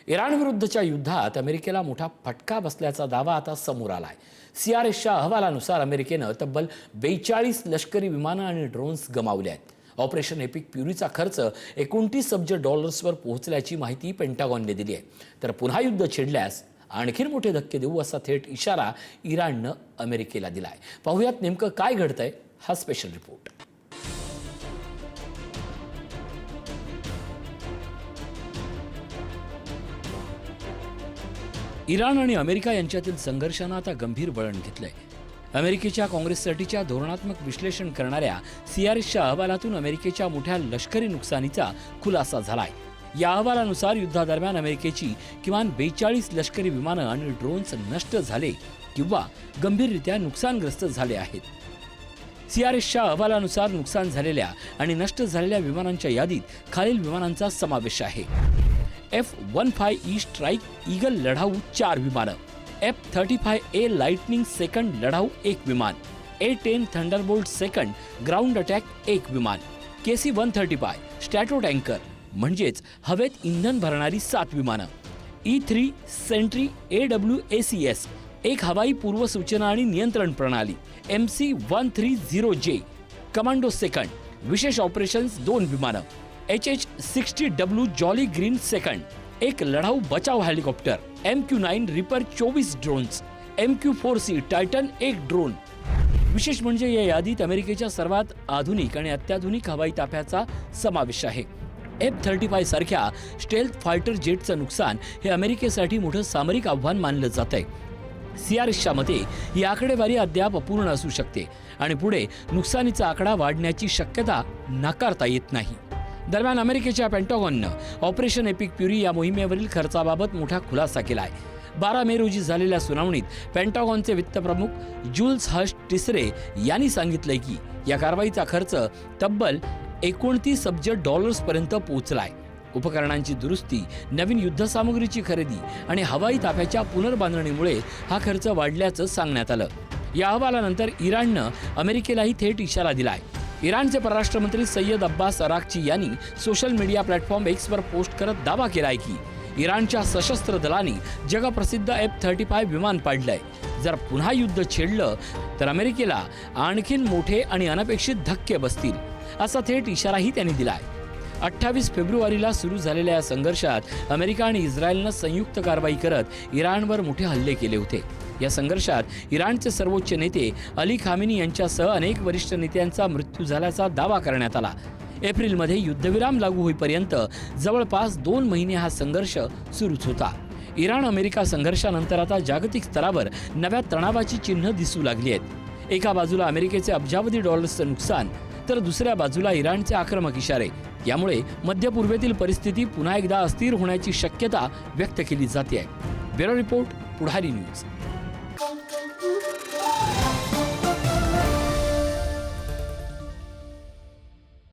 इराणविरुद्धच्या युद्धात अमेरिकेला मोठा फटका बसल्याचा दावा आता समोर आलाय। सीआरएसच्या अहवालानुसार अमेरिकेनं तब्बल 42 लष्करी विमानं आणि ड्रोन्स गमावले आहेत। ऑपरेशन एपिक फ्युरीचा खर्च 29 अब्ज डॉलर्सवर पोहोचल्याची माहिती पेंटागॉनने दिली आहे। तर पुन्हा युद्ध छिडल्यास आणखीन मोठे धक्के देऊ असा थेट इशारा इराणनं अमेरिकेला दिलाय। पाहूयात नेमकं काय घडतंय, हा स्पेशल रिपोर्ट। इराण आणि अमेरिका यांच्यातील संघर्षानं आता गंभीर वळण घेतलंय। अमेरिकेच्या काँग्रेससाठीच्या धोरणात्मक विश्लेषण करणाऱ्या सीआरएसच्या अहवालातून अमेरिकेच्या मोठ्या लष्करी नुकसानीचा खुलासा झालाय। या अहवालानुसार युद्धादरम्यान अमेरिकेची किमान 42 लष्करी विमानं आणि ड्रोन्स नष्ट झाले किंवा गंभीररित्या नुकसानग्रस्त झाले आहेत। सीआरएसच्या अहवालानुसार नुकसान झालेल्या आणि नष्ट झालेल्या विमानांच्या यादीत खालील विमानांचा समावेश आहे: F-15E स्ट्राइक ईगल लढाऊ 4 विमानं, F-35A लाइटनिंग सेकंड लढाऊ 1 विमान, A-10 Thunderbolt second ground attack 1 विमान, KC-135 स्ट्रॅटो टँकर म्हणजेच हवेत इंधन भरणारी 7 विमानं, E-3 सेंट्री AWACS एक हवाई पूर्वसूचना आणि नियंत्रण प्रणाली, MC-130J कमांडो सेकंड विशेष ऑपरेशन्स 2 विमानं, HH-60W जॉली ग्रीन सेकंड एक लढाऊ बचाव helicopter, MQ-9 reaper 24 drones, MQ-4C Titan 1 drone. विशेष म्हणजे या यादीत अमेरिकेच्या सर्वात आधुनिक आणि अत्याधुनिक हवाई ताफ्याचा समावेश आहे। F-35 सारख्या स्टेल्थ फायटर जेटचं नुकसान हे अमेरिकेसाठी मोठं सामरिक आव्हान मानलं जातंय। सीआरएसच्या मते ही आकडेवारी अद्याप अपूर्ण असू शकते आणि पुढे नुकसानीचा आकडा वाढण्याची शक्यता नाकारता येत नाही। दरम्यान अमेरिकेच्या पेंटागॉननं ऑपरेशन एपिक फ्युरी या मोहिमेवरील खर्चाबाबत मोठा खुलासा केलाय। 12 मे रोजी झालेल्या सुनावणीत पेंटागॉनचे वित्तप्रमुख जुल्स हर्ष टिसरे यांनी सांगितलंय की या कारवाईचा खर्च तब्बल 29 अब्ज डॉलर्सपर्यंत पोहोचलाय। उपकरणांची दुरुस्ती, नवीन युद्धसामुग्रीची खरेदी आणि हवाई ताफ्याच्या पुनर्बांधणीमुळे हा खर्च वाढल्याचं सांगण्यात आलं। या अहवालानंतर इराणनं अमेरिकेलाही थेट इशारा दिलाय। इराणचे परराष्ट्र मंत्री सय्यद अब्बास अराक्ची यांनी social media platform Xavier post करत दावा केलाय की इराणच्या सशस्त्र दलांनी जगप्रसिद्ध F-35 विमान पाडलंय। जर पुन्हा युद्ध छेडलं तर अमेरिकेला आणखीन मोठे आणि अनपेक्षित धक्के बसतील असा थेट इशाराही त्यांनी दिलाय। 28 फेब्रुवारीला सुरू झालेल्या या संघर्षात अमेरिका आणि इस्रायलनं संयुक्त कारवाई करत इराणवर मोठे हल्ले केले होते। या संघर्षात इराणचे सर्वोच्च नेते अली खामेनी यांच्यासह अनेक वरिष्ठ नेत्यांचा मृत्यू झाल्याचा दावा करण्यात आला। एप्रिलमध्ये युद्धविराम लागू होईपर्यंत जवळपास 2 महिने हा संघर्ष सुरूच होता। इराण अमेरिका संघर्षानंतर आता जागतिक स्तरावर नव्या तणावाची चिन्ह दिसू लागली आहेत। एका बाजूला अमेरिकेचे अब्जावधी डॉलर्सचं नुकसान तर दुसऱ्या बाजूला इराणचे आक्रमक इशारे। यामुळे मध्य पूर्वेतील परिस्थिती पुन्हा एकदा अस्थिर होण्याची शक्यता व्यक्त केली जाते आहे। ब्युरो रिपोर्ट, पुढारी न्यूज।